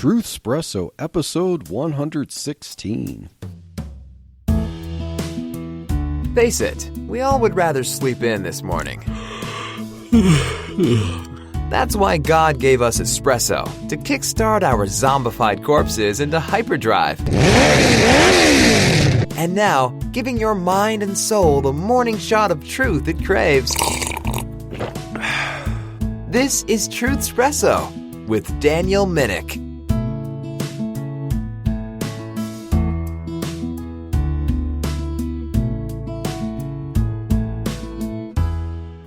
Truth Espresso, episode 116. Face it, we all would rather sleep in this morning. That's why God gave us espresso, to kickstart our zombified corpses into hyperdrive. And now, giving your mind and soul the morning shot of truth it craves. This is Truth Espresso with Daniel Minnick.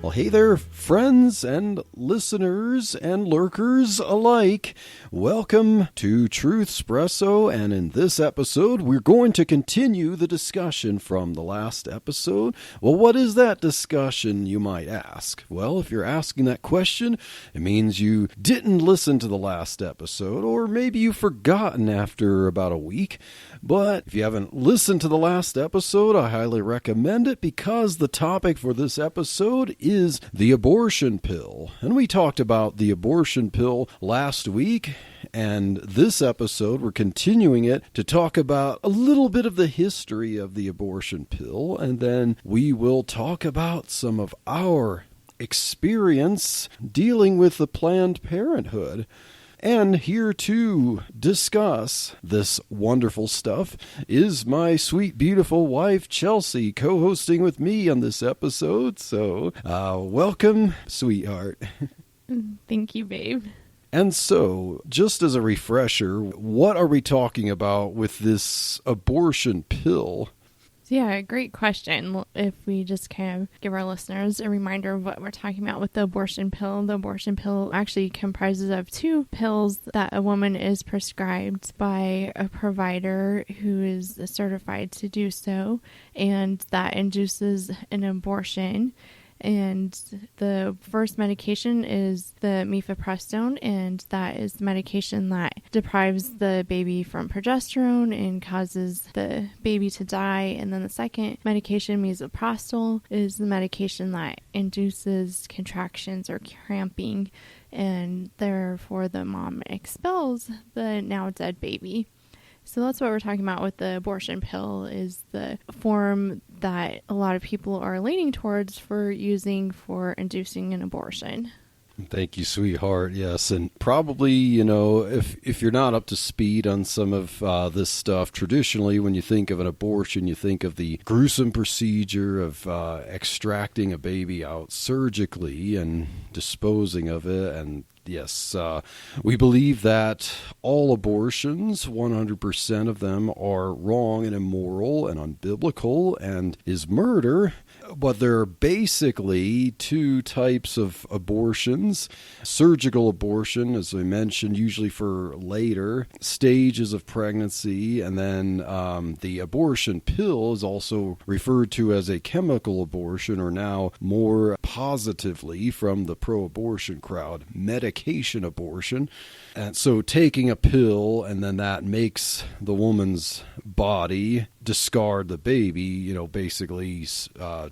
Well, hey there, friends and listeners and lurkers alike. Welcome to Truth Espresso, and in this episode, we're going to continue the discussion from the last episode. Well, what is that discussion, you might ask? Well, if you're asking that question, it means you didn't listen to the last episode, or maybe you've forgotten after about a week. But if you haven't listened to the last episode, I highly recommend it because the topic for this episode is the abortion pill. And we talked about the abortion pill last week. And this episode, we're continuing it to talk about a little bit of the history of the abortion pill. And then we will talk about some of our experience dealing with the Planned Parenthood. And here to discuss this wonderful stuff is my sweet, beautiful wife, Chelsea, co-hosting with me on this episode. So, welcome, sweetheart. Thank you, babe. And so, just as a refresher, what are we talking about with this abortion pill? Yeah, great question. If we just kind of give our listeners a reminder of what we're talking about with the abortion pill actually comprises of two pills that a woman is prescribed by a provider who is certified to do so, and that induces an abortion. And the first medication is the mifepristone, and that is the medication that deprives the baby from progesterone and causes the baby to die. And then the second medication, misoprostol, is the medication that induces contractions or cramping, and therefore the mom expels the now dead baby. So that's what we're talking about with the abortion pill, is the form that a lot of people are leaning towards for using for inducing an abortion. Thank you, sweetheart. Yes, and probably, if you're not up to speed on some of this stuff, traditionally when you think of an abortion, you think of the gruesome procedure of extracting a baby out surgically and disposing of it. And yes, we believe that all abortions, 100% of them, are wrong and immoral and unbiblical and is murder. But there are basically two types of abortions. Surgical abortion, as I mentioned, usually for later stages of pregnancy. And then the abortion pill is also referred to as a chemical abortion, or now more positively from the pro-abortion crowd, medication abortion. And so taking a pill, and then that makes the woman's body discard the baby, basically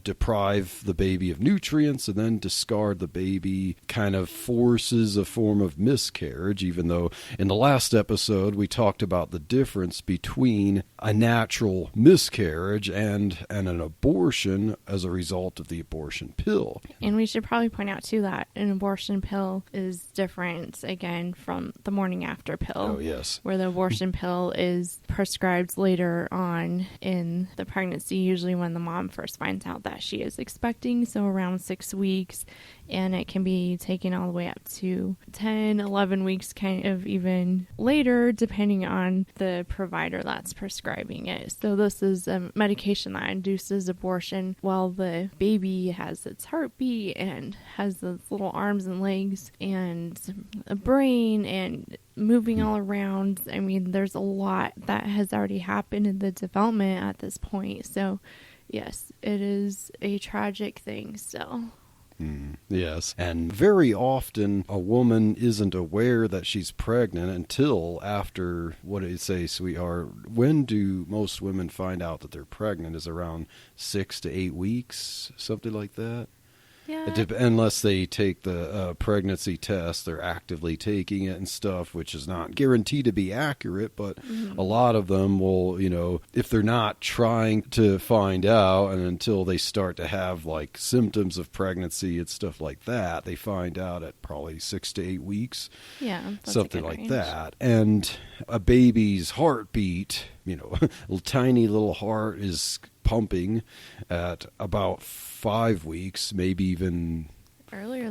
deprive the baby of nutrients and then discard the baby, kind of forces a form of miscarriage, even though in the last episode we talked about the difference between a natural miscarriage and an abortion as a result of the abortion pill. And we should probably point out too that an abortion pill is different again from the morning after pill. Oh, yes. Where the abortion pill is prescribed later on in the pregnancy, usually when the mom first finds out that she is expecting, so around 6 weeks, and it can be taken all the way up to 10, 11 weeks, kind of even later, depending on the provider that's prescribing it. So this is a medication that induces abortion while the baby has its heartbeat and has those little arms and legs and a brain and moving all around. I mean, there's a lot that has already happened in the development at this point. So yes, it is a tragic thing still. Yes, and very often a woman isn't aware that she's pregnant until after, what do you say, sweetheart? When do most women find out that they're pregnant? Is around 6 to 8 weeks, something like that? Yeah. Unless they take the pregnancy test, they're actively taking it and stuff, which is not guaranteed to be accurate, but a lot of them will, if they're not trying to find out, and until they start to have like symptoms of pregnancy and stuff like that, they find out at probably 6 to 8 weeks. Yeah. That's Something a good like range. that. And a baby's heartbeat, a tiny little heart is pumping at about 5 weeks, maybe even Earlier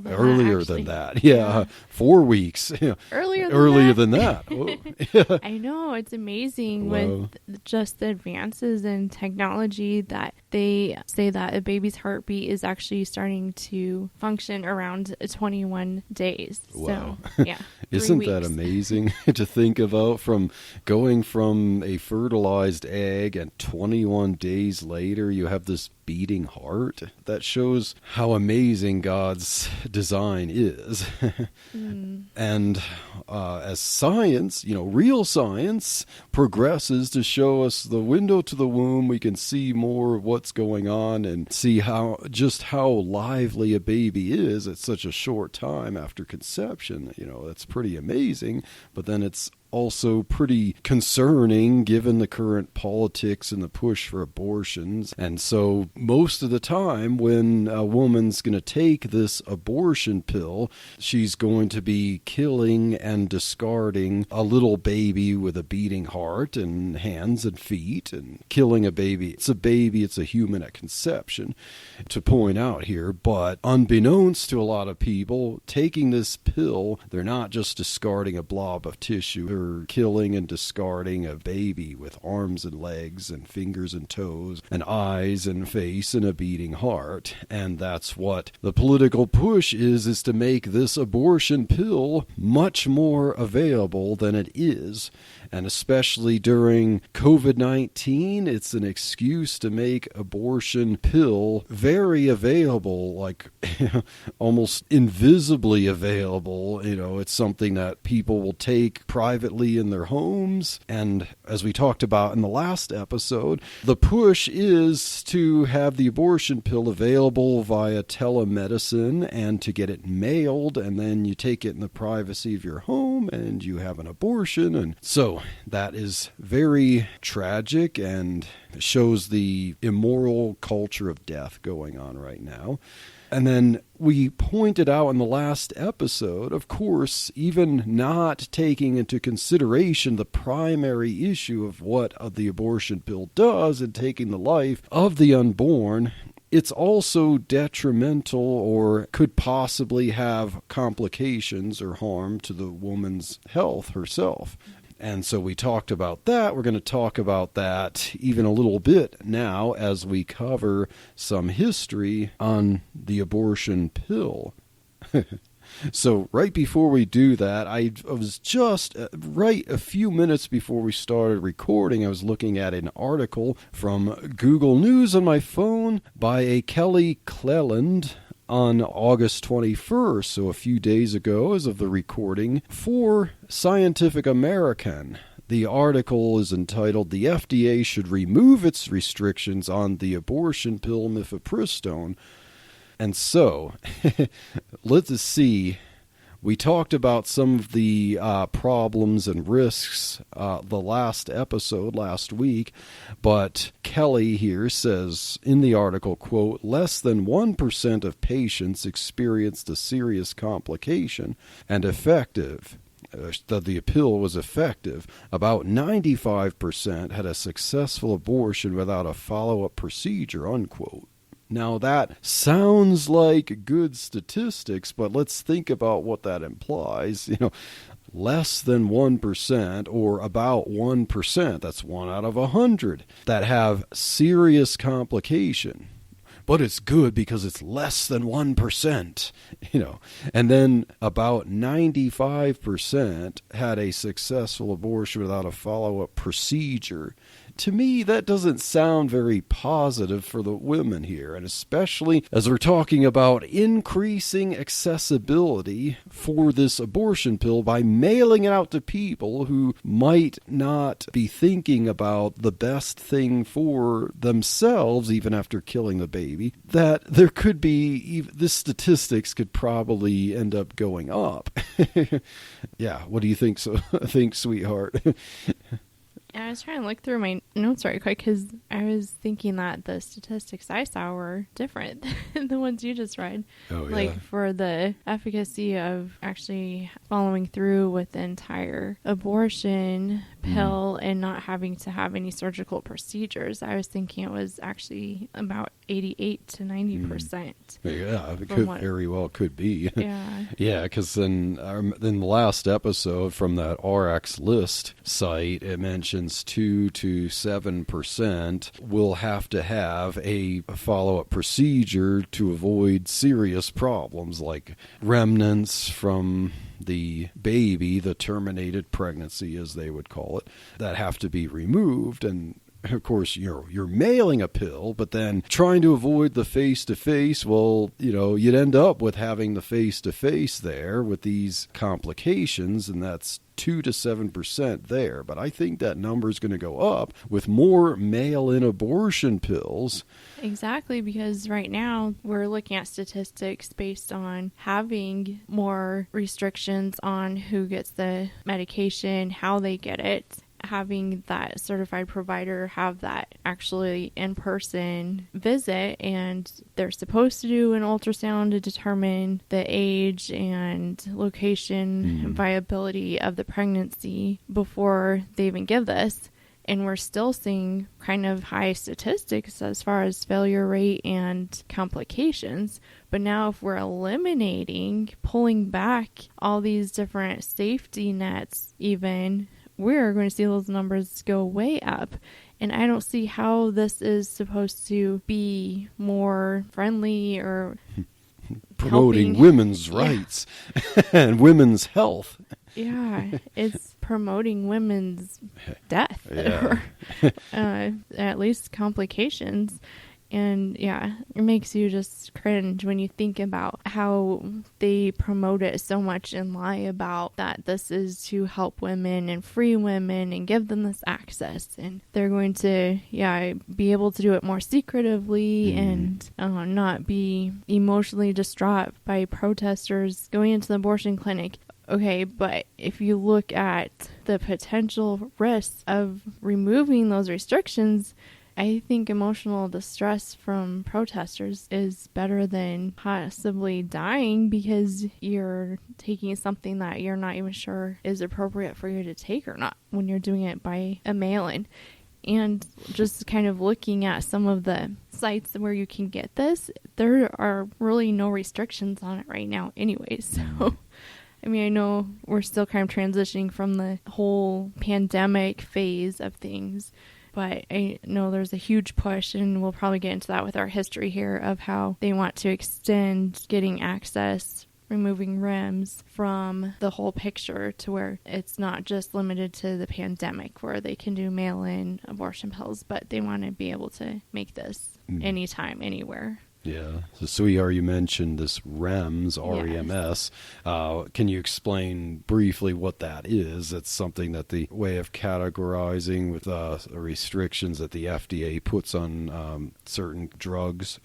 than that. Yeah. 4 weeks. Earlier than that. Oh. I know, it's amazing Wow. with just the advances in technology that they say that a baby's heartbeat is actually starting to function around 21 days. Wow. So, yeah. 3 Isn't weeks. that amazing to think about, from going from a fertilized egg and 21 days later you have this beating heart? That shows how amazing God's design is. And as science, real science progresses to show us the window to the womb, we can see more of what's going on and see how lively a baby is at such a short time after conception. That's pretty amazing, but then it's also pretty concerning given the current politics and the push for abortions. And so most of the time when a woman's going to take this abortion pill, she's going to be killing and discarding a little baby with a beating heart and hands and feet, and killing a baby. It's a human at conception, to point out here. But unbeknownst to a lot of people, taking this pill, they're not just discarding a blob of tissue. They're killing and discarding a baby with arms and legs and fingers and toes and eyes and face and a beating heart. And that's what the political push is to make this abortion pill much more available than it is. And especially during COVID-19, it's an excuse to make abortion pill very available, like almost invisibly available. It's something that people will take privately in their homes. And as we talked about in the last episode, the push is to have the abortion pill available via telemedicine and to get it mailed, and then you take it in the privacy of your home and you have an abortion. And so that is very tragic and shows the immoral culture of death going on right now. And then we pointed out in the last episode, of course, even not taking into consideration the primary issue of what the abortion pill does in taking the life of the unborn, it's also detrimental or could possibly have complications or harm to the woman's health herself. And so we talked about that. We're going to talk about that even a little bit now as we cover some history on the abortion pill. So right before we do that, I was just right a few minutes before we started recording, I was looking at an article from Google News on my phone by a Kelly Cleland on August 21st, so a few days ago as of the recording, for Scientific American. The article is entitled, "The FDA Should Remove Its Restrictions on the Abortion Pill Mifepristone." And so, let's see. We talked about some of the problems and risks the last episode, last week, but Kelly here says in the article, quote, "Less than 1% of patients experienced a serious complication and effective." That the pill was effective. About 95% had a successful abortion without a follow-up procedure, unquote. Now that sounds like good statistics, but let's think about what that implies. Less than 1% or about 1%, that's 1 out of 100, that have serious complication. But it's good because it's less than 1%, And then about 95% had a successful abortion without a follow-up procedure. to me, that doesn't sound very positive for the women here. And especially as we're talking about increasing accessibility for this abortion pill by mailing it out to people who might not be thinking about the best thing for themselves, even after killing the baby, that there could be, the statistics could probably end up going up. Yeah, what do you think, sweetheart? I was trying to look through my notes right quick because I was thinking that the statistics I saw were different than the ones you just read. Oh, yeah. Like for the efficacy of actually following through with the entire abortion pill and not having to have any surgical procedures, I was thinking it was actually about 88 to 90%. Yeah, it could very well could be. Yeah. Yeah, because in the last episode from that RX list site, it mentions 2 to 7% will have to have a follow-up procedure to avoid serious problems like remnants from the baby, the terminated pregnancy as they would call it, that have to be removed. And of course, you're mailing a pill, but then trying to avoid the face-to-face, well, you'd end up with having the face-to-face there with these complications, and that's 2 to 7% there. But I think that number is going to go up with more mail-in abortion pills. Exactly, because right now we're looking at statistics based on having more restrictions on who gets the medication, how they get it, having that certified provider have that actually in-person visit, and they're supposed to do an ultrasound to determine the age and location and viability of the pregnancy before they even give this. And we're still seeing kind of high statistics as far as failure rate and complications. But now if we're eliminating, pulling back all these different safety nets even, we're going to see those numbers go way up. And I don't see how this is supposed to be more friendly or promoting women's rights and women's health. Yeah, it's promoting women's death or at least complications. And yeah, it makes you just cringe when you think about how they promote it so much and lie about that this is to help women and free women and give them this access. And they're going to, be able to do it more secretively and not be emotionally distraught by protesters going into the abortion clinic. Okay, but if you look at the potential risks of removing those restrictions, I think emotional distress from protesters is better than possibly dying because you're taking something that you're not even sure is appropriate for you to take or not when you're doing it by a mail-in. And just kind of looking at some of the sites where you can get this, there are really no restrictions on it right now anyway. So, I mean, I know we're still kind of transitioning from the whole pandemic phase of things, but I know there's a huge push, and we'll probably get into that with our history here, of how they want to extend getting access, removing REMS from the whole picture to where it's not just limited to the pandemic where they can do mail-in abortion pills, but they want to be able to make this anytime, anywhere. Yeah. So, sweetheart, you mentioned this REMS, R-E-M-S. Can you explain briefly what that is? It's something that the way of categorizing with restrictions that the FDA puts on certain drugs.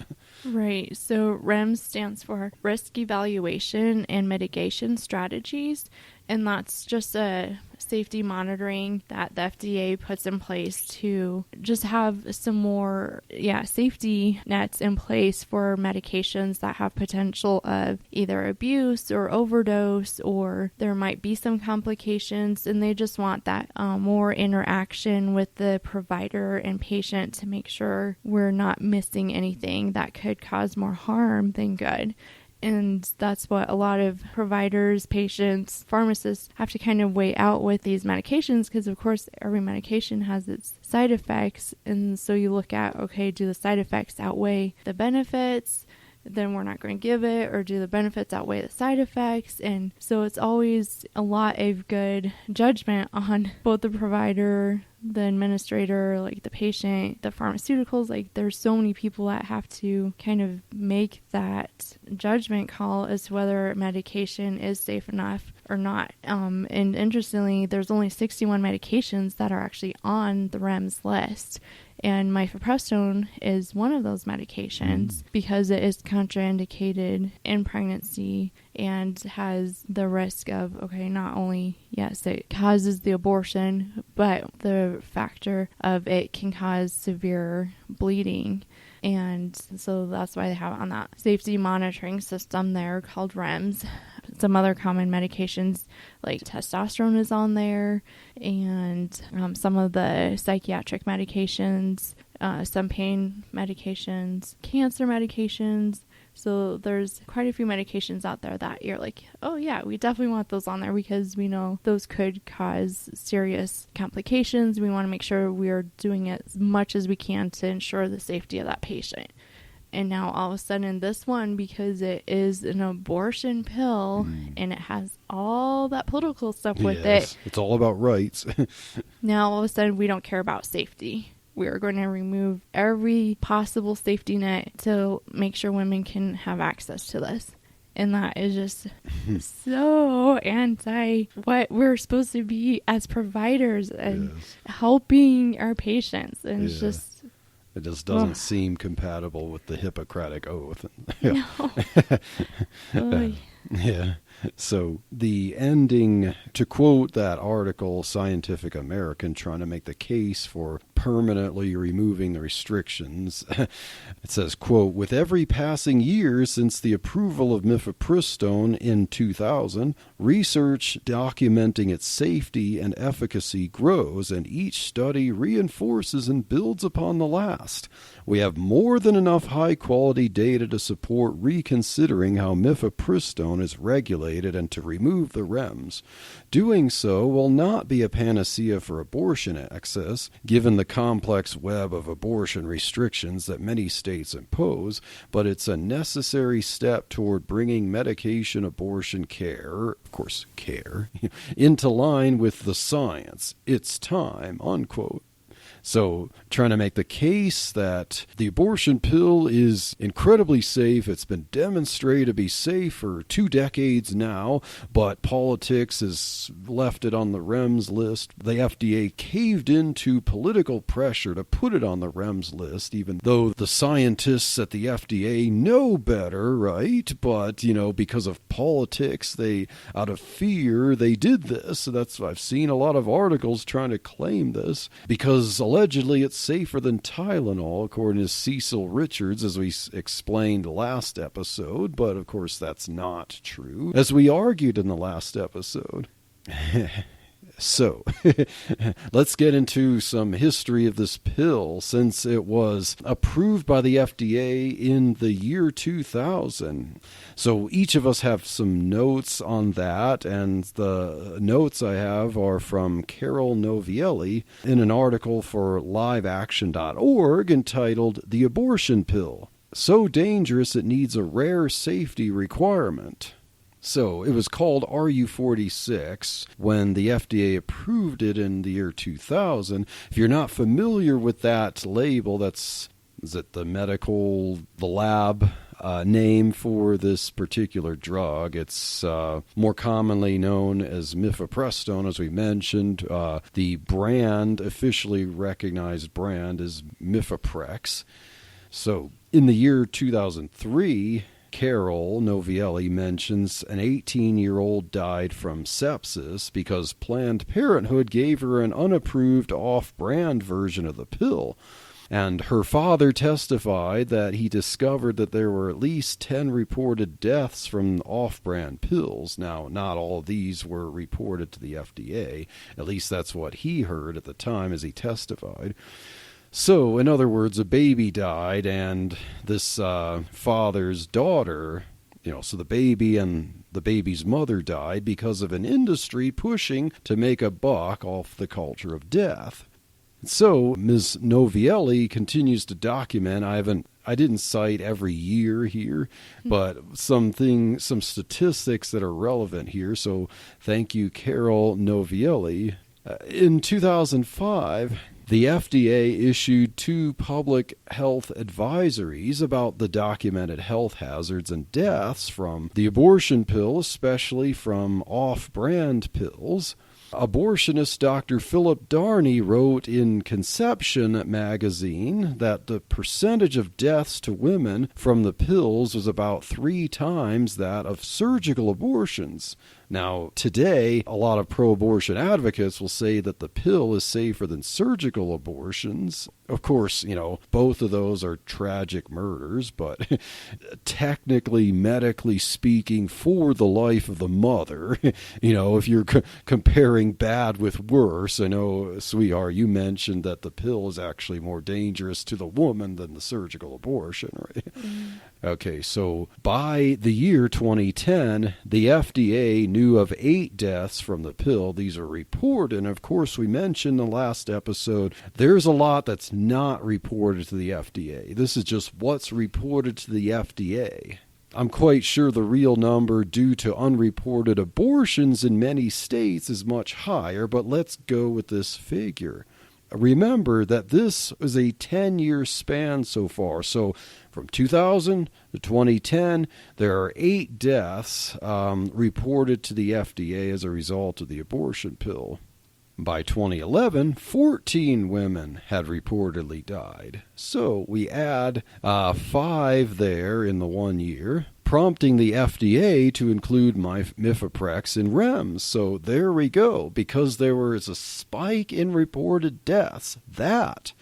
Right. So REMS stands for Risk Evaluation and Mitigation Strategies. And that's just a safety monitoring that the FDA puts in place to just have some more safety nets in place for medications that have potential of either abuse or overdose, or there might be some complications, and they just want that more interaction with the provider and patient to make sure we're not missing anything that could cause more harm than good. And that's what a lot of providers, patients, pharmacists have to kind of weigh out with these medications, because of course every medication has its side effects. And so you look at, okay, do the side effects outweigh the benefits? Then we're not going to give it. Or do the benefits outweigh the side effects? And so it's always a lot of good judgment on both the provider, the administrator, like the patient, the pharmaceuticals, like there's so many people that have to kind of make that judgment call as to whether medication is safe enough or not. And interestingly, there's only 61 medications that are actually on the REMS list. And mifepristone is one of those medications because it is contraindicated in pregnancy and has the risk of, okay, not only, yes, it causes the abortion, but the factor of it can cause severe bleeding. And so that's why they have it on that safety monitoring system there called REMS. Some other common medications like testosterone is on there, and some of the psychiatric medications, some pain medications, cancer medications. So there's quite a few medications out there that you're like, oh yeah, we definitely want those on there because we know those could cause serious complications. We want to make sure we are doing it as much as we can to ensure the safety of that patient. And now all of a sudden this one, because it is an abortion pill and it has all that political stuff with it. It's all about rights. Now all of a sudden we don't care about safety. We are going to remove every possible safety net to make sure women can have access to this. And that is just so anti what we're supposed to be as providers and helping our patients. And it's just... It just doesn't seem compatible with the Hippocratic Oath. No. Yeah. So the ending, to quote that article, Scientific American, trying to make the case for permanently removing the restrictions, it says, quote, with every passing year since the approval of mifepristone in 2000, research documenting its safety and efficacy grows, and each study reinforces and builds upon the last. We have more than enough high-quality data to support reconsidering how mifepristone is regulated and to remove the REMS. Doing so will not be a panacea for abortion access, given the complex web of abortion restrictions that many states impose, but it's a necessary step toward bringing medication abortion care, of course, care, into line with the science. It's time, unquote. So trying to make the case that the abortion pill is incredibly safe. It's been demonstrated to be safe for 2 decades now, but politics has left it on the REMS list. The FDA caved into political pressure to put it on the REMS list, even though the scientists at the FDA know better, right? But, because of politics, out of fear, they did this. So I've seen a lot of articles trying to claim this because allegedly it's safer than Tylenol, according to Cecil Richards, as we explained last episode. But, of course, that's not true, as we argued in the last episode. So, let's get into some history of this pill, since it was approved by the FDA in the year 2000. So each of us have some notes on that, and the notes I have are from Carol Novielli in an article for liveaction.org entitled "The Abortion Pill, So Dangerous It Needs a Rare Safety Requirement." So it was called RU46 when the FDA approved it in the year 2000. If you're not familiar with that label, is it the lab name for this particular drug? It's more commonly known as mifepristone, as we mentioned. The brand, officially recognized brand, is Mifeprex. So in the year 2003, Carol Novielli mentions an 18-year-old died from sepsis because Planned Parenthood gave her an unapproved off-brand version of the pill. And her father testified that he discovered that there were at least 10 reported deaths from off-brand pills. Now, not all of these were reported to the FDA. At least that's what he heard at the time as he testified. So, in other words, a baby died, and this father's daughter, so the baby and the baby's mother died because of an industry pushing to make a buck off the culture of death. So, Ms. Novielli continues to document. I didn't cite every year here, but some statistics that are relevant here. So, thank you, Carol Novielli. In 2005, the FDA issued 2 public health advisories about the documented health hazards and deaths from the abortion pill, especially from off-brand pills. Abortionist Dr. Philip Darney wrote in Conception magazine that the percentage of deaths to women from the pills was about 3 times that of surgical abortions. Now, today, a lot of pro-abortion advocates will say that the pill is safer than surgical abortions. Of course, both of those are tragic murders, but technically, medically speaking, for the life of the mother, if you're comparing bad with worse, I know, sweetheart, you mentioned that the pill is actually more dangerous to the woman than the surgical abortion, right? Mm. Okay, so by the year 2010, the FDA knew of 8 deaths from the pill. These are reported, and of course we mentioned in the last episode, there's a lot that's not reported to the FDA. This is just what's reported to the FDA. I'm quite sure the real number due to unreported abortions in many states is much higher, but let's go with this figure. Remember that this is a 10-year span so far. So from 2000 to 2010, there are 8 deaths reported to the FDA as a result of the abortion pill. By 2011, 14 women had reportedly died. So we add 5 there in the 1 year, prompting the FDA to include mifepristone in REMS. So there we go. Because there was a spike in reported deaths, that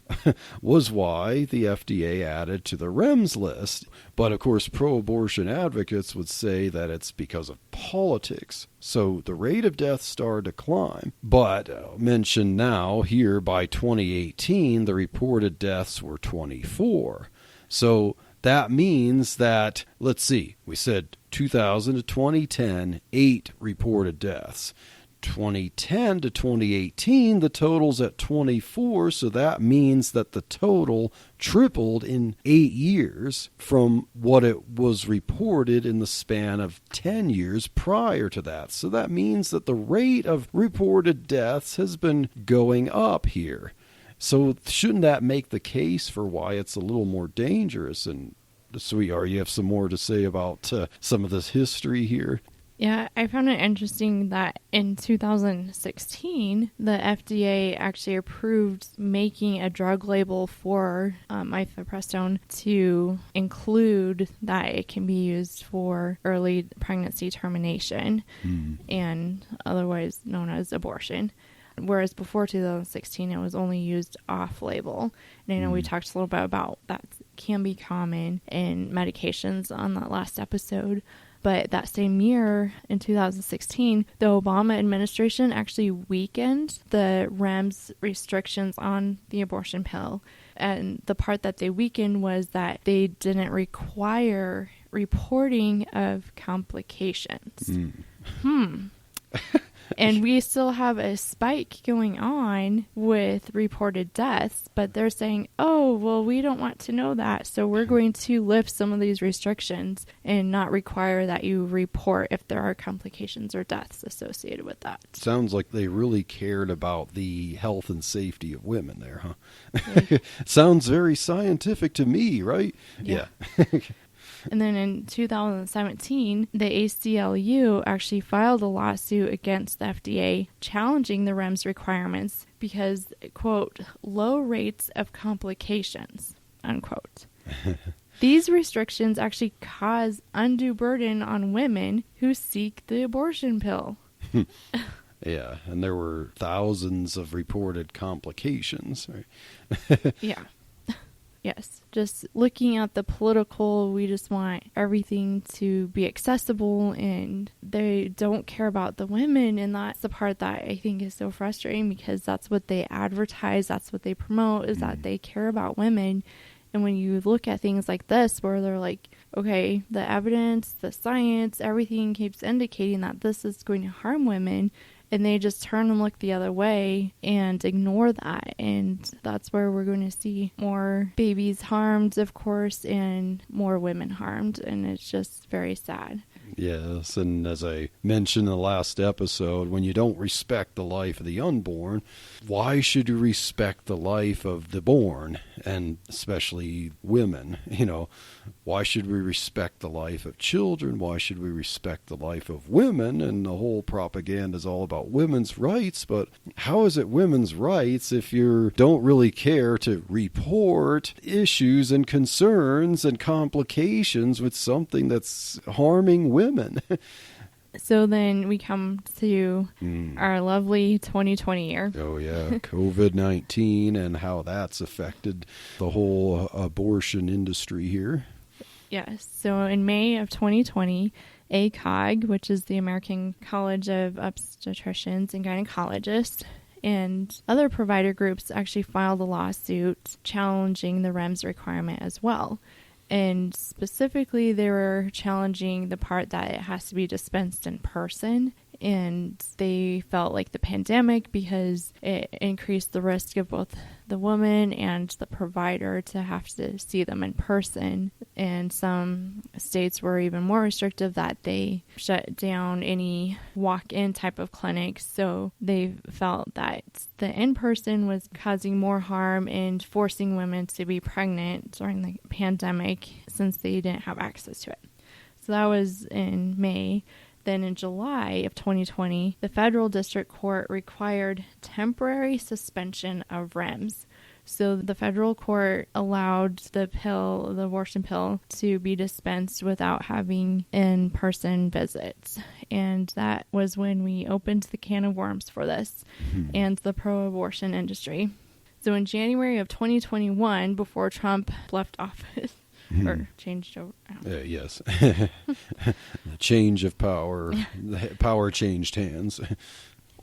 was why the FDA added to the REMS list. But of course, pro-abortion advocates would say that it's because of politics. So the rate of death started to climb. But mentioned now here, by 2018, the reported deaths were 24. So that means that, let's see, we said 2000 to 2010, 8 reported deaths. 2010 to 2018, the total's at 24, so that means that the total tripled in 8 years from what it was reported in the span of 10 years prior to that. So that means that the rate of reported deaths has been going up here. So shouldn't that make the case for why it's a little more dangerous? And sweetheart, you have some more to say about some of this history here? Yeah, I found it interesting that in 2016, the FDA actually approved making a drug label for mifepristone to include that it can be used for early pregnancy termination and otherwise known as abortion. Whereas before 2016, it was only used off-label. And I know we talked a little bit about that can be common in medications on that last episode. But that same year, in 2016, the Obama administration actually weakened the REMS restrictions on the abortion pill. And the part that they weakened was that they didn't require reporting of complications. And we still have a spike going on with reported deaths, but they're saying, oh, well, we don't want to know that, so we're going to lift some of these restrictions and not require that you report if there are complications or deaths associated with that. Sounds like they really cared about the health and safety of women there, huh? Yeah. Sounds very scientific to me, right? Yeah. And then in 2017, the ACLU actually filed a lawsuit against the FDA challenging the REMS requirements because, quote, low rates of complications, unquote. These restrictions actually cause undue burden on women who seek the abortion pill. Yeah, and there were thousands of reported complications, right? Yeah. Yes, just looking at the political, we just want everything to be accessible, and they don't care about the women, and that's the part that I think is so frustrating because that's what they advertise, that's what they promote, is that they care about women. And when you look at things like this where they're like, okay, the evidence, the science, everything keeps indicating that this is going to harm women, and they just turn and look the other way and ignore that. And that's where we're going to see more babies harmed, of course, and more women harmed. And it's just very sad. Yes, and as I mentioned in the last episode, when you don't respect the life of the unborn, why should you respect the life of the born, and especially women? Why should we respect the life of children? Why should we respect the life of women? And the whole propaganda is all about women's rights, but how is it women's rights if you don't really care to report issues and concerns and complications with something that's harming women? So then we come to our lovely 2020 year. Oh, yeah. COVID-19 and how that's affected the whole abortion industry here. Yes. So in May of 2020, ACOG, which is the American College of Obstetricians and Gynecologists, and other provider groups actually filed a lawsuit challenging the REMS requirement as well. And specifically, they were challenging the part that it has to be dispensed in person. And they felt like the pandemic, because it increased the risk of both the woman and the provider to have to see them in person. And some states were even more restrictive, that they shut down any walk-in type of clinics. So they felt that the in-person was causing more harm and forcing women to be pregnant during the pandemic, since they didn't have access to it. So that was in May. Then in July of 2020, the federal district court required temporary suspension of REMS. So the federal court allowed the abortion pill, to be dispensed without having in-person visits. And that was when we opened the can of worms for this and the pro-abortion industry. So in January of 2021, before Trump left office, or changed over. Yes. The change of power. The power changed hands.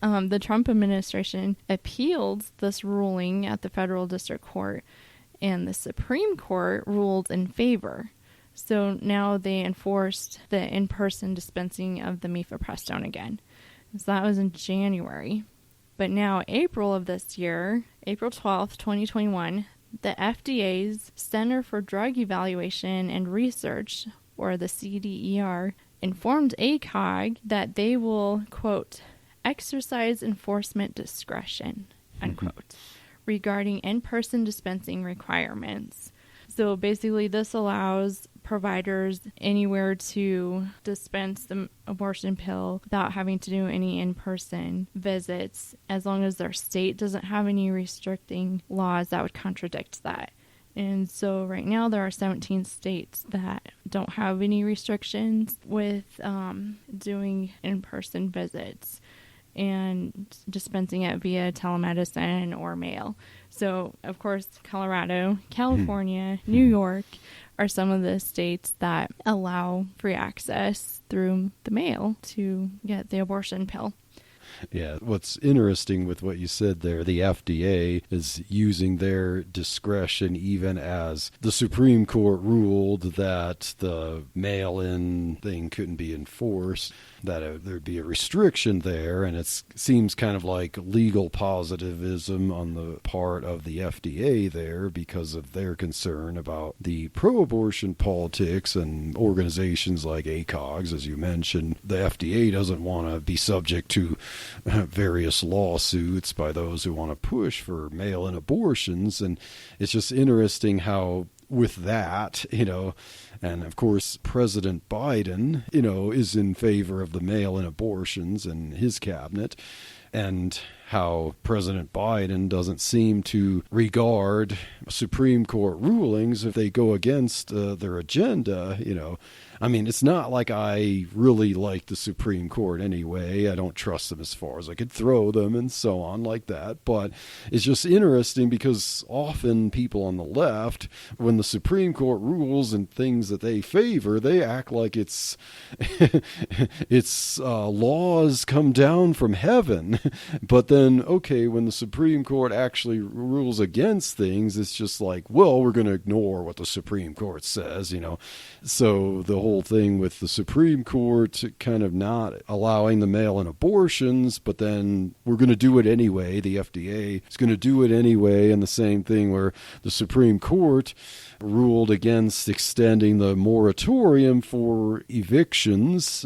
The Trump administration appealed this ruling at the federal district court, and the Supreme Court ruled in favor. So now they enforced the in-person dispensing of the mifepristone again. So that was in January. But now April of this year, April 12th, 2021, the FDA's Center for Drug Evaluation and Research, or the CDER, informed ACOG that they will, quote, exercise enforcement discretion, unquote, regarding in-person dispensing requirements. So basically this allows providers anywhere to dispense the abortion pill without having to do any in-person visits, as long as their state doesn't have any restricting laws that would contradict that. And so right now there are 17 states that don't have any restrictions with doing in-person visits and dispensing it via telemedicine or mail. So, of course, Colorado, California, New York are some of the states that allow free access through the mail to get the abortion pill. Yeah, what's interesting with what you said there, the FDA is using their discretion, even as the Supreme Court ruled that the mail-in thing couldn't be enforced, that there'd be a restriction there, and it seems kind of like legal positivism on the part of the FDA there because of their concern about the pro-abortion politics and organizations like ACOGs, as you mentioned. The FDA doesn't want to be subject to various lawsuits by those who want to push for mail-in abortions, and it's just interesting how with that, and of course President Biden, is in favor of the mail-in abortions in his cabinet, and how President Biden doesn't seem to regard Supreme Court rulings if they go against their agenda, I mean, it's not like I really like the Supreme Court anyway. I don't trust them as far as I could throw them and so on like that. But it's just interesting because often people on the left, when the Supreme Court rules and things that they favor, they act like it's laws come down from heaven. But then, okay, when the Supreme Court actually rules against things, it's just like, well, we're going to ignore what the Supreme Court says, So the whole thing with the Supreme Court kind of not allowing the mail-in abortions, but then we're going to do it anyway. The FDA is going to do it anyway. And the same thing where the Supreme Court ruled against extending the moratorium for evictions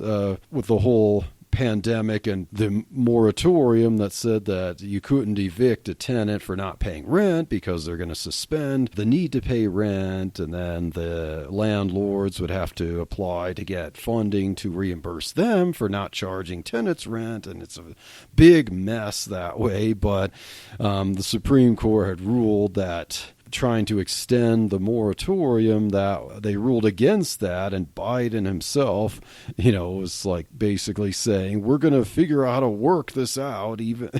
with the whole pandemic and the moratorium that said that you couldn't evict a tenant for not paying rent because they're going to suspend the need to pay rent, and then the landlords would have to apply to get funding to reimburse them for not charging tenants rent, and it's a big mess that way. But the Supreme Court had ruled that trying to extend the moratorium, that they ruled against that, and Biden himself, was like basically saying, we're going to figure out how to work this out, even,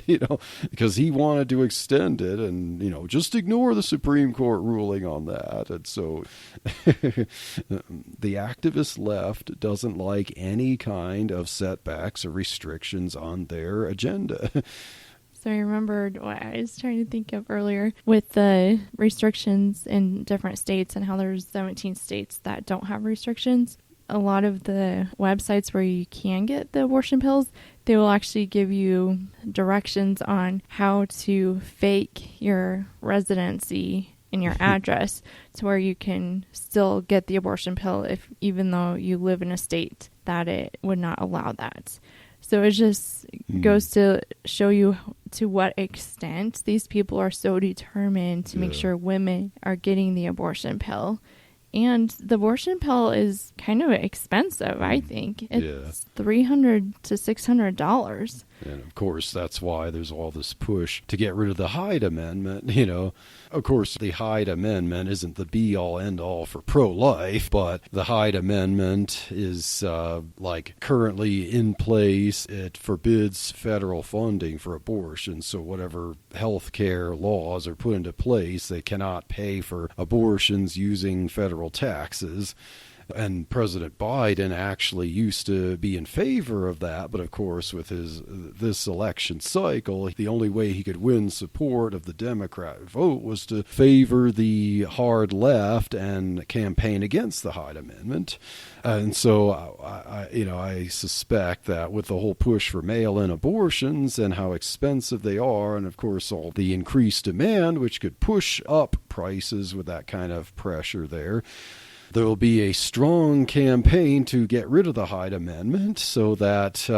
because he wanted to extend it, and, just ignore the Supreme Court ruling on that. And so the activist left doesn't like any kind of setbacks or restrictions on their agenda. So I remembered what I was trying to think of earlier with the restrictions in different states and how there's 17 states that don't have restrictions. A lot of the websites where you can get the abortion pills, they will actually give you directions on how to fake your residency and your address to where you can still get the abortion pill even though you live in a state that it would not allow that. So it just goes to show you to what extent these people are so determined to make sure women are getting the abortion pill. And the abortion pill is kind of expensive, I think. It's $300 to $600. And of course, that's why there's all this push to get rid of the Hyde Amendment. Of course, the Hyde Amendment isn't the be-all, end-all for pro-life, but the Hyde Amendment is currently in place. It forbids federal funding for abortion. So whatever health care laws are put into place, they cannot pay for abortions using federal taxes. And President Biden actually used to be in favor of that, but of course with this election cycle, the only way he could win support of the Democrat vote was to favor the hard left and campaign against the Hyde Amendment. And so I suspect that with the whole push for mail-in abortions and how expensive they are, and of course all the increased demand, which could push up prices with that kind of pressure there will be a strong campaign to get rid of the Hyde Amendment so that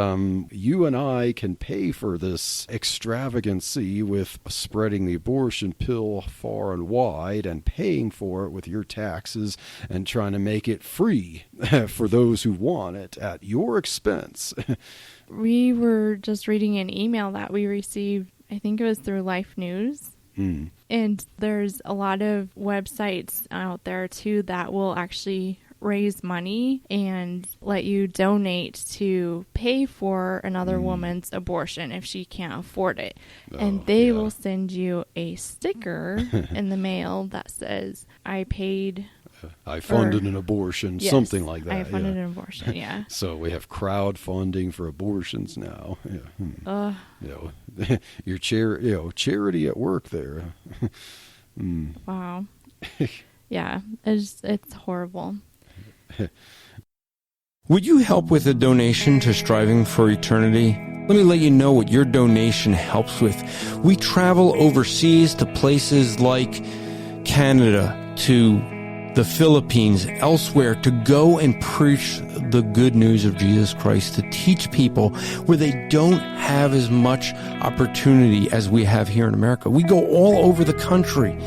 you and I can pay for this extravagancy with spreading the abortion pill far and wide and paying for it with your taxes and trying to make it free for those who want it at your expense. We were just reading an email that we received, I think it was through Life News. And there's a lot of websites out there, too, that will actually raise money and let you donate to pay for another woman's abortion if she can't afford it. And they will send you a sticker in the mail that says, I paid... I funded an abortion, something like that. I funded an abortion, yeah. So we have crowdfunding for abortions now. Your charity at work there. Wow. Yeah, it's horrible. Would you help with a donation to Striving for Eternity? Let me let you know what your donation helps with. We travel overseas to places like Canada, to the Philippines, elsewhere, to go and preach the good news of Jesus Christ, to teach people where they don't have as much opportunity as we have here in America. We go all over the country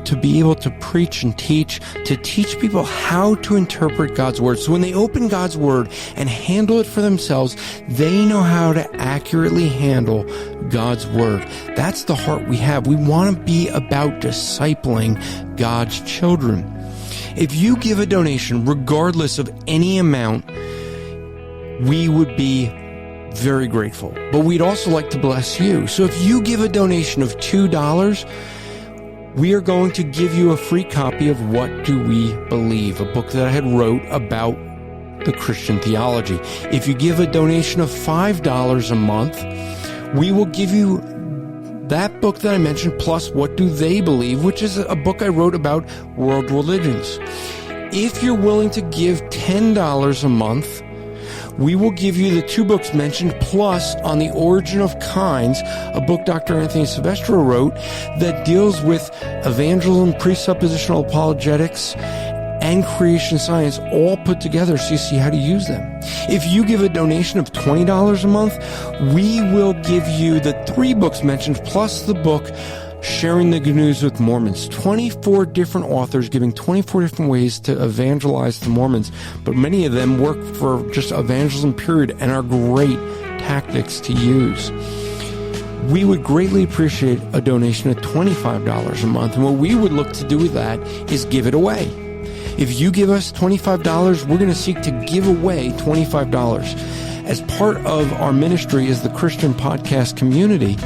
to be able to preach and teach, to teach people how to interpret God's Word. So when they open God's Word and handle it for themselves, they know how to accurately handle God's Word. That's the heart we have. We want to be about discipling God's children. If you give a donation, regardless of any amount, we would be very grateful. But we'd also like to bless you. So if you give a donation of $2, we are going to give you a free copy of What Do We Believe, a book that I had wrote about the Christian theology. If you give a donation of $5 a month, we will give you That book that I mentioned, plus What Do They Believe, which is a book I wrote about world religions. If you're willing to give $10 a month, we will give you the 2 books mentioned, plus On the Origin of Kinds, a book Dr. Anthony Silvestro wrote that deals with evangelism, presuppositional apologetics, and creation science all put together so you see how to use them. If you give a donation of $20 a month, we will give you the 3 books mentioned, plus the book Sharing the Good News with Mormons. 24 different authors giving 24 different ways to evangelize the Mormons, but many of them work for just evangelism period and are great tactics to use. We would greatly appreciate a donation of $25 a month, and what we would look to do with that is give it away. If you give us $25, we're going to seek to give away $25. As part of our ministry is the Christian podcast community,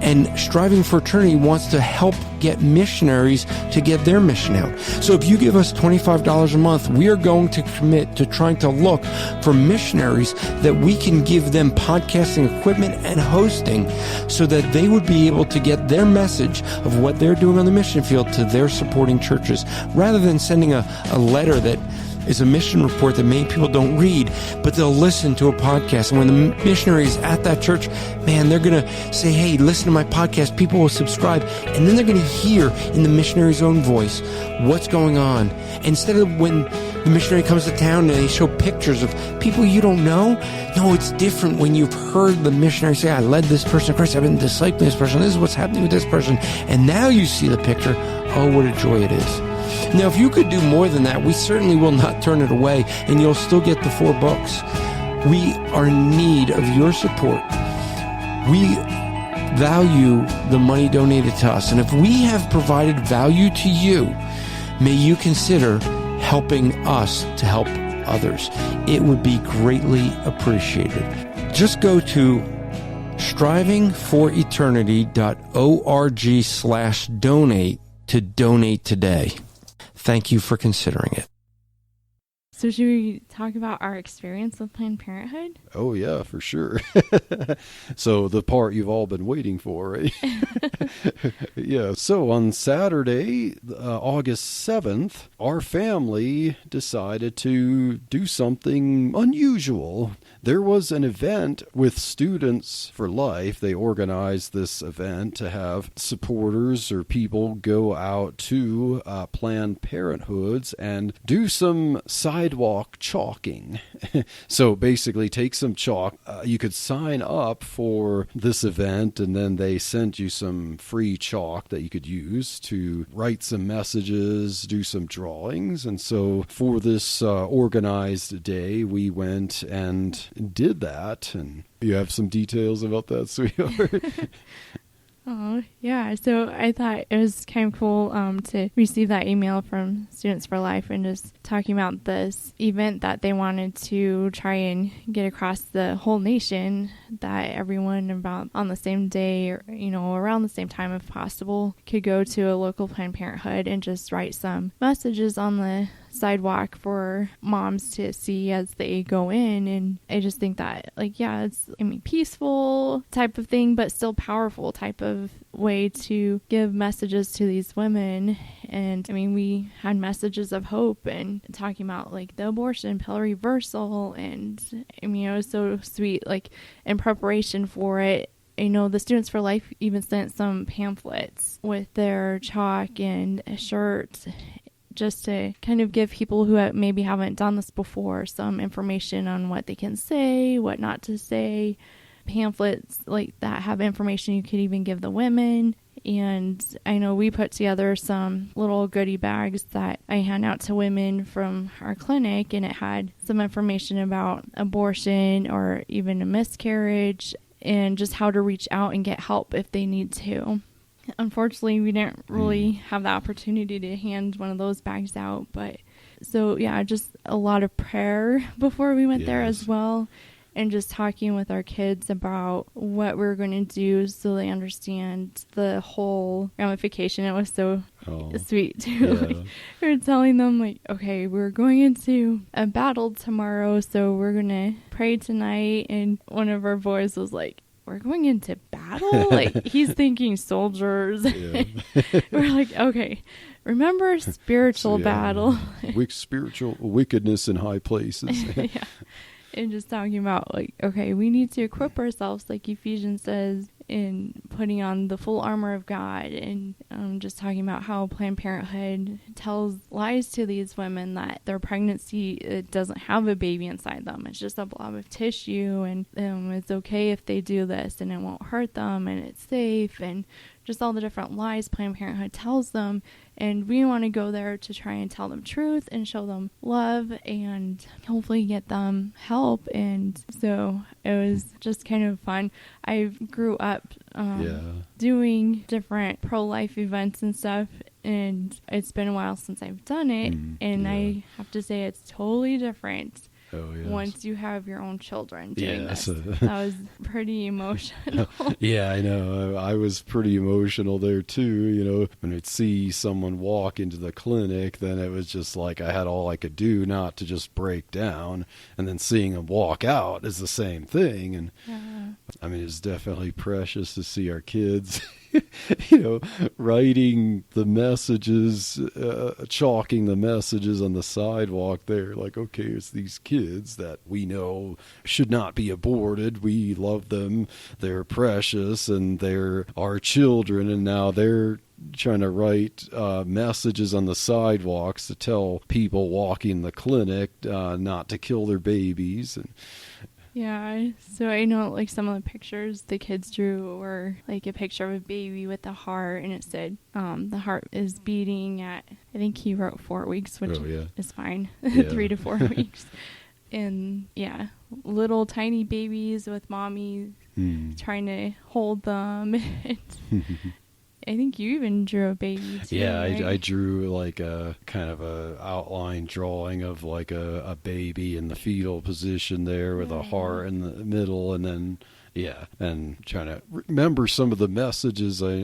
and Striving for Eternity wants to help get missionaries to get their mission out. So if you give us $25 a month, we are going to commit to trying to look for missionaries that we can give them podcasting equipment and hosting so that they would be able to get their message of what they're doing on the mission field to their supporting churches, rather than sending a letter that is a mission report that many people don't read, but they'll listen to a podcast. And when the missionary is at that church, man, they're going to say, hey, listen to my podcast. People will subscribe. And then they're going to hear in the missionary's own voice what's going on. Instead of when the missionary comes to town and they show pictures of people you don't know. No, it's different when you've heard the missionary say, I led this person to Christ. I've been discipling this person. This is what's happening with this person. And now you see the picture. Oh, what a joy it is. Now, if you could do more than that, we certainly will not turn it away, and you'll still get the 4 books. We are in need of your support. We value the money donated to us, and if we have provided value to you, may you consider helping us to help others. It would be greatly appreciated. Just go to strivingforeternity.org/donate to donate today. Thank you for considering it. So should we talk about our experience with Planned Parenthood? Oh, yeah, for sure. So the part you've all been waiting for, right? Yeah. So on Saturday, August 7th, our family decided to do something unusual. There was an event with Students for Life. They organized this event to have supporters or people go out to Planned Parenthoods and do some sidewalk chalking. So basically take some chalk. You could sign up for this event, and then they sent you some free chalk that you could use to write some messages, do some drawings. And so for this organized day, we went and did that. And you have some details about that, sweetheart? Oh, yeah. So I thought it was kind of cool to receive that email from Students for Life and just talking about this event that they wanted to try and get across the whole nation, that everyone about on the same day or, around the same time if possible could go to a local Planned Parenthood and just write some messages on the sidewalk for moms to see as they go in. And I just think that it's peaceful type of thing, but still powerful type of way to give messages to these women. And we had messages of hope and talking about the abortion pill reversal, and it was so sweet in preparation for it. The Students for Life even sent some pamphlets with their chalk and shirts just to kind of give people who maybe haven't done this before some information on what they can say, what not to say. Pamphlets that have information you could even give the women. And I know we put together some little goodie bags that I hand out to women from our clinic, and it had some information about abortion or even a miscarriage and just how to reach out and get help if they need to. Unfortunately, we didn't really have the opportunity to hand one of those bags out, but so yeah, just a lot of prayer before we went there as well, and just talking with our kids about what we're going to do so they understand the whole ramification. It was so sweet too. Yeah. We were telling them okay, we're going into a battle tomorrow, so we're going to pray tonight, and one of our boys was we're going into battle? Like, he's thinking soldiers. Yeah. We're like, okay, remember spiritual battle. Spiritual wickedness in high places. Yeah. And just talking about, like, okay, we need to equip ourselves, like Ephesians says, in putting on the full armor of God. And just talking about how Planned Parenthood tells lies to these women that their pregnancy, it doesn't have a baby inside them. It's just a blob of tissue, and it's okay if they do this, and it won't hurt them, and it's safe, and just all the different lies Planned Parenthood tells them. And we want to go there to try and tell them truth and show them love and hopefully get them help. And so it was just kind of fun. I grew up doing different pro-life events and stuff, and it's been a while since I've done it. I have to say it's totally different. Oh, yes. Once you have your own children doing this. That was pretty emotional. Yeah, I know. I was pretty emotional there too. When I'd see someone walk into the clinic, then it was just like I had all I could do not to just break down. And then seeing them walk out is the same thing. And I mean, it's definitely precious to see our kids writing the messages, chalking the messages on the sidewalk there. Like, okay, it's these kids that we know should not be aborted. We love them. They're precious, and they're our children. And now they're trying to write messages on the sidewalks to tell people walking the clinic not to kill their babies. And yeah, so I know, like, some of the pictures the kids drew were like a picture of a baby with a heart, and it said the heart is beating at, I think he wrote 4 weeks, which is fine, 3 to 4 weeks. And little tiny babies with mommy trying to hold them. I think you even drew a baby too. Yeah, right? I drew like a kind of a outline drawing of like a baby in the fetal position there with a heart in the middle, and then and trying to remember some of the messages I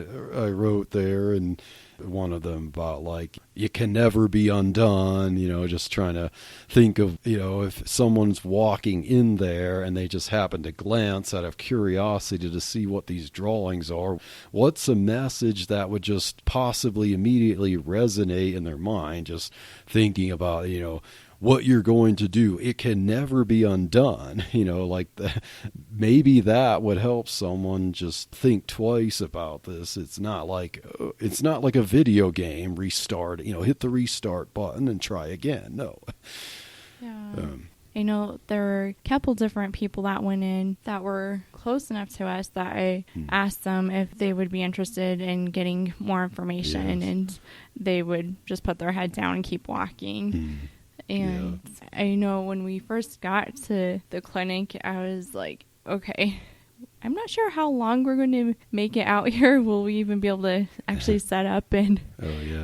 wrote there, and one of them about like you can never be undone, just trying to think of, if someone's walking in there and they just happen to glance out of curiosity to see what these drawings are, what's a message that would just possibly immediately resonate in their mind, just thinking about, what you're going to do. It can never be undone. Maybe that would help someone just think twice about this. It's not like a video game restart, hit the restart button and try again. No. Yeah. I know there were a couple different people that went in that were close enough to us that I asked them if they would be interested in getting more information, and they would just put their head down and keep walking. And I know when we first got to the clinic, I was like, okay, I'm not sure how long we're going to make it out here. Will we even be able to actually set up and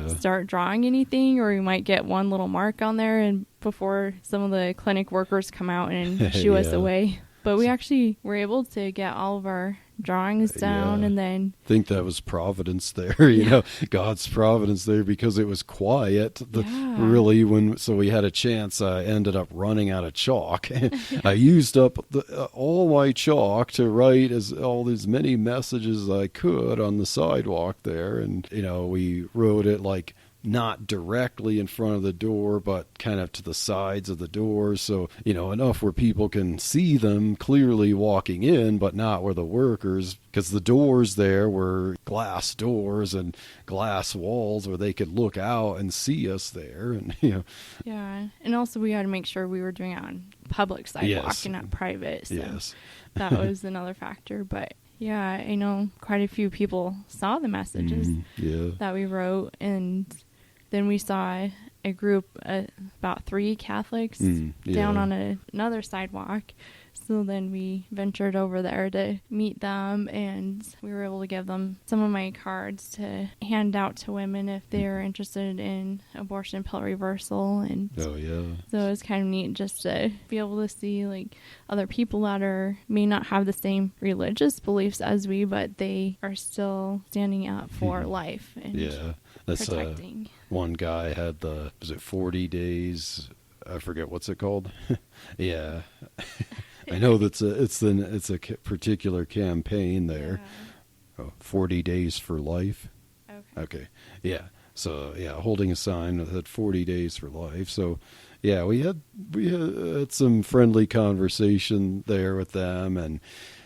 start drawing anything? Or we might get one little mark on there and before some of the clinic workers come out and shoo us away. But we actually were able to get all of our drawings down, and then I think that was providence there, God's providence there, because it was quiet really so we had a chance. I ended up running out of chalk. I used up all my chalk to write as many messages as I could on the sidewalk there, and we wrote it like not directly in front of the door, but kind of to the sides of the door. So, enough where people can see them clearly walking in, but not where the workers, because the doors there were glass doors and glass walls where they could look out and see us there. And, Yeah. And also we had to make sure we were doing it on public sidewalk and not private. So that was another factor. But yeah, I know quite a few people saw the messages that we wrote, and then we saw a group, about 3 Catholics, down on another sidewalk. So then we ventured over there to meet them, and we were able to give them some of my cards to hand out to women if they are interested in abortion pill reversal. And so it was kind of neat just to be able to see like other people that may not have the same religious beliefs as we, but they are still standing up for life and protecting. One guy had was it 40 days? I forget what's it called. I know it's a particular campaign there. Yeah. 40 Days for Life. Okay. Yeah. So yeah, holding a sign that had 40 days for life. So yeah, we had some friendly conversation there with them and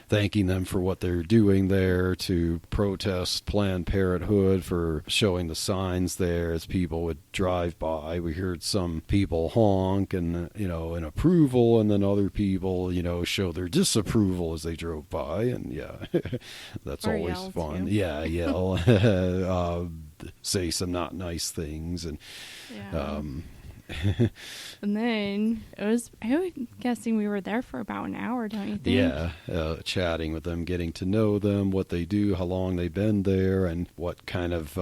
thanking them for what they're doing there to protest Planned Parenthood for showing the signs there as people would drive by. We heard some people honk and, in approval, and then other people, show their disapproval as they drove by. And yeah, that's or always yell fun. too. Yeah, yell. Say some not nice things. And Yeah. And then I was guessing we were there for about an hour, don't you think? Yeah, chatting with them, getting to know them, what they do, how long they've been there, and what kind of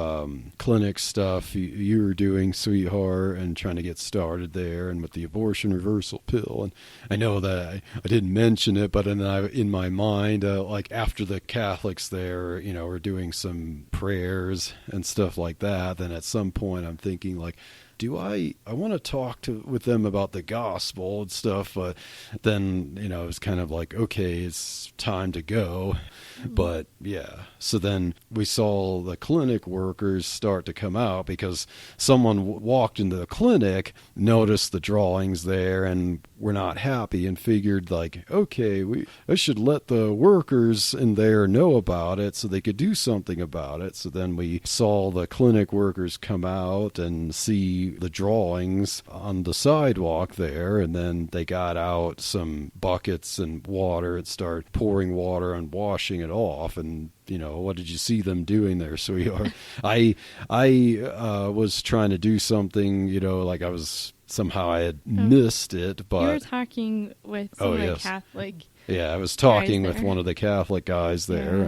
clinic stuff you were doing, sweetheart, and trying to get started there, and with the abortion reversal pill. And I know that I didn't mention it, but in my mind, like after the Catholics there, were doing some prayers and stuff like that, then at some point I'm thinking like, I want to talk with them about the gospel and stuff, but then, it was kind of like, okay, it's time to go. But yeah, so then we saw the clinic workers start to come out because someone walked into the clinic, noticed the drawings there, and were not happy and figured like, okay, I should let the workers in there know about it so they could do something about it. So then we saw the clinic workers come out and see the drawings on the sidewalk there, and then they got out some buckets and water and started pouring water and washing it off. And what did you see them doing there, sweetheart? I was trying to do something, like I had missed it, but you were talking with some of the Catholic. Yeah, I was talking with one of the Catholic guys there,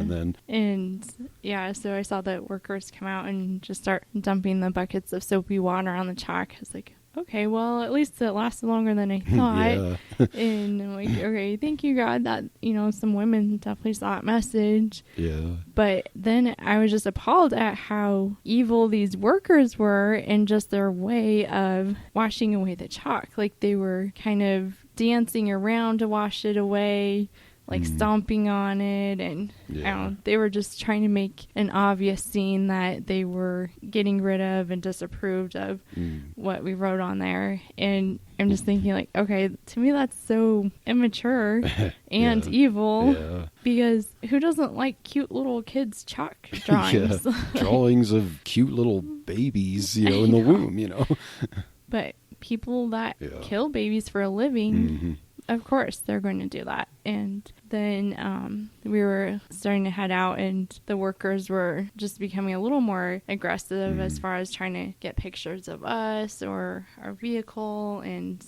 and so I saw the workers come out and just start dumping the buckets of soapy water on the chalk. I was like, okay, well, at least it lasted longer than I thought. And I'm like, okay, thank you, God, that, some women definitely saw that message. Yeah. But then I was just appalled at how evil these workers were and just their way of washing away the chalk. Like they were kind of dancing around to wash it away, like stomping on it, and I don't know, they were just trying to make an obvious scene that they were getting rid of and disapproved of what we wrote on there. And I'm just thinking like, okay, to me that's so immature and evil, because who doesn't like cute little kids' chalk drawings? Drawings of cute little babies, in the womb, But people that kill babies for a living, of course they're going to do that. And then we were starting to head out, and the workers were just becoming a little more aggressive as far as trying to get pictures of us or our vehicle. And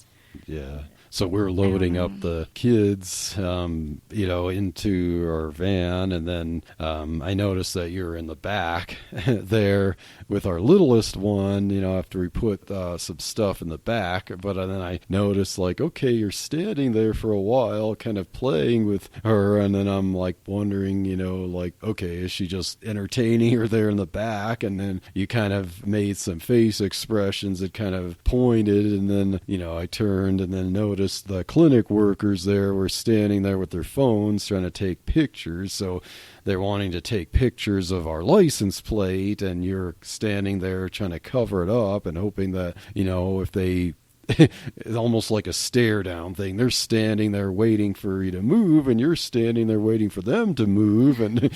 so we're loading up the kids, into our van, and then I noticed that you're in the back there with our littlest one, after we put some stuff in the back. But then I noticed, like, okay, you're standing there for a while, kind of playing with her, and then I'm like wondering, like, okay, is she just entertaining her there in the back? And then you kind of made some face expressions that kind of pointed, and then, I turned and then noticed the clinic workers there were standing there with their phones trying to take pictures. So they're wanting to take pictures of our license plate, and you're standing there trying to cover it up and hoping that, if they it's almost like a stare down thing. They're standing there waiting for you to move, and you're standing there waiting for them to move. And,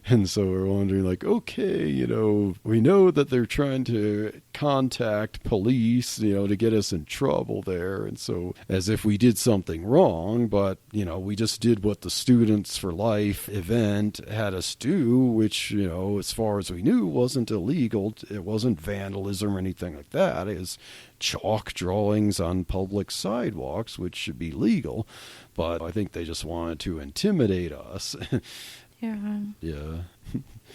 and so we're wondering like, okay, we know that they're trying to contact police, to get us in trouble there. And so as if we did something wrong, but, we just did what the Students for Life event had us do, which, as far as we knew, wasn't illegal. It wasn't vandalism or anything like that. It was chalk drawings on public sidewalks, which should be legal, but I think they just wanted to intimidate us.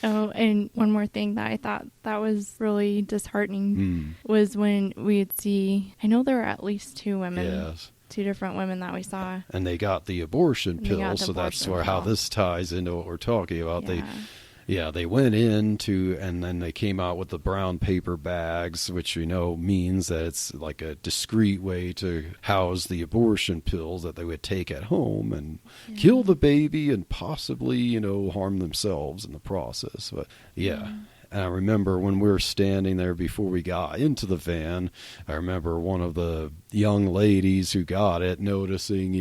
Oh, and one more thing that I thought that was really disheartening was when we'd see, I know there were at least two women, two different women that we saw. And they got the abortion pill, so that's how this ties into what we're talking about. Yeah, they went into, and then they came out with the brown paper bags, which we know means that it's like a discreet way to house the abortion pills that they would take at home and kill the baby and possibly, harm themselves in the process. But yeah. And I remember when we were standing there before we got into the van, I remember one of the young ladies who got it noticing,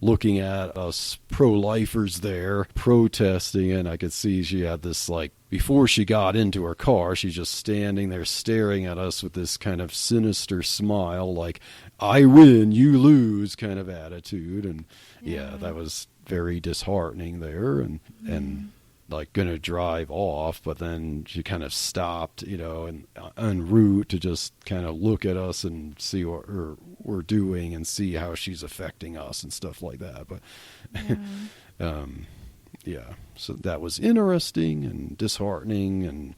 looking at us pro-lifers there protesting, and I could see she had this, before she got into her car, she's just standing there staring at us with this kind of sinister smile, like, I win, you lose kind of attitude. And yeah, that was very disheartening there. And gonna drive off, but then she kind of stopped, and en route to just kind of look at us and see what we're doing and see how she's affecting us and stuff like that. But so that was interesting and disheartening, and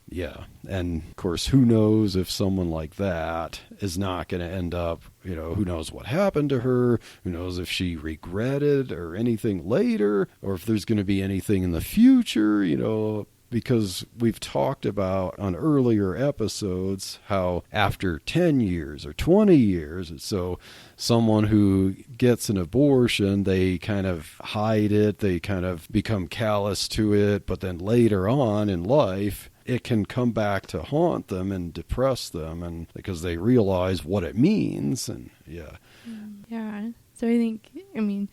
and of course, who knows if someone like that is not going to end up, who knows what happened to her, who knows if she regretted or anything later, or if there's going to be anything in the future, because we've talked about on earlier episodes how after 10 years or 20 years, so someone who gets an abortion, they kind of hide it, they kind of become callous to it, but then later on in life, it can come back to haunt them and depress them, and because they realize what it means. And so I think,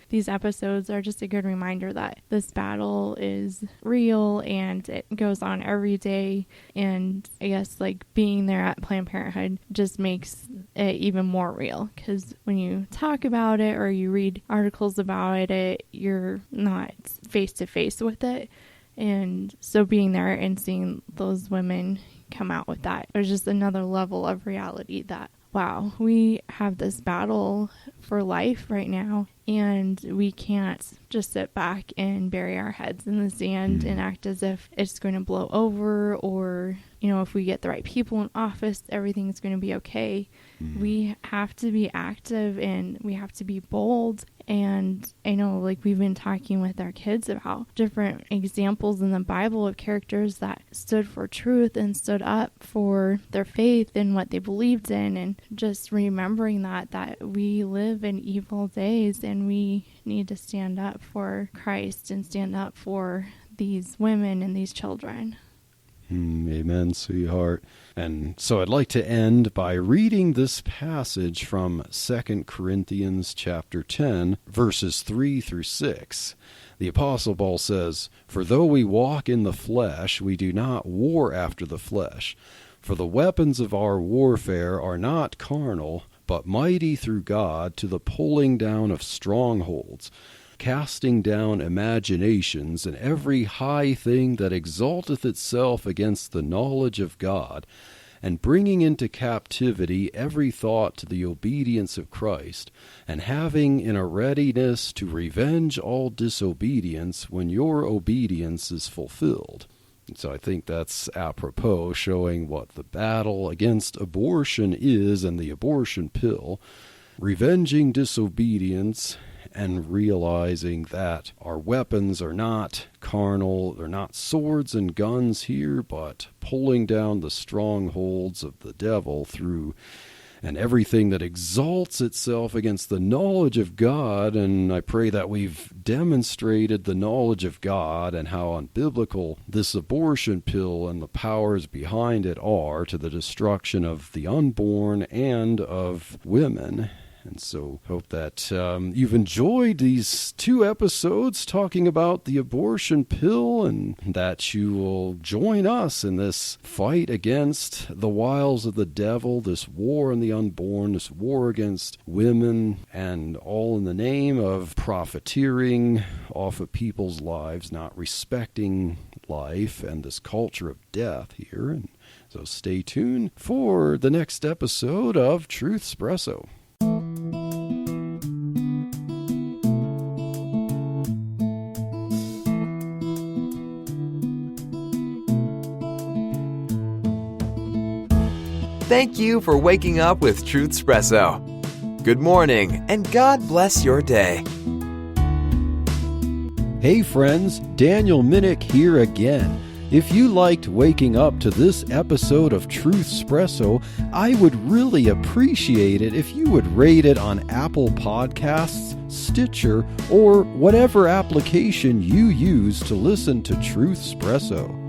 these episodes are just a good reminder that this battle is real and it goes on every day. And I guess being there at Planned Parenthood just makes it even more real, because when you talk about it or you read articles about it, you're not face to face with it. And so being there and seeing those women come out with that, there's just another level of reality that, wow, we have this battle for life right now, and we can't just sit back and bury our heads in the sand and act as if it's going to blow over, or, if we get the right people in office, everything's going to be okay. We have to be active and we have to be bold. And I know, we've been talking with our kids about different examples in the Bible of characters that stood for truth and stood up for their faith and what they believed in, and just remembering that we live in evil days and we need to stand up for Christ and stand up for these women and these children. Amen, sweetheart. And so I'd like to end by reading this passage from 2 Corinthians chapter 10, verses 3 through 6. The Apostle Paul says, "For though we walk in the flesh, we do not war after the flesh. For the weapons of our warfare are not carnal, but mighty through God to the pulling down of strongholds, casting down imaginations and every high thing that exalteth itself against the knowledge of God, and bringing into captivity every thought to the obedience of Christ, and having in a readiness to revenge all disobedience when your obedience is fulfilled." And so I think that's apropos, showing what the battle against abortion is and the abortion pill, revenging disobedience, and realizing that our weapons are not carnal, they're not swords and guns here, but pulling down the strongholds of the devil through and everything that exalts itself against the knowledge of God. And I pray that we've demonstrated the knowledge of God and how unbiblical this abortion pill and the powers behind it are to the destruction of the unborn and of women. And so hope that you've enjoyed these 2 episodes talking about the abortion pill, and that you will join us in this fight against the wiles of the devil, this war on the unborn, this war against women, and all in the name of profiteering off of people's lives, not respecting life, and this culture of death here. And so stay tuned for the next episode of Truth Espresso. Thank you for waking up with Truth Espresso. Good morning, and God bless your day. Hey friends, Daniel Minnick here again. If you liked waking up to this episode of Truth Espresso, I would really appreciate it if you would rate it on Apple Podcasts, Stitcher, or whatever application you use to listen to Truth Espresso.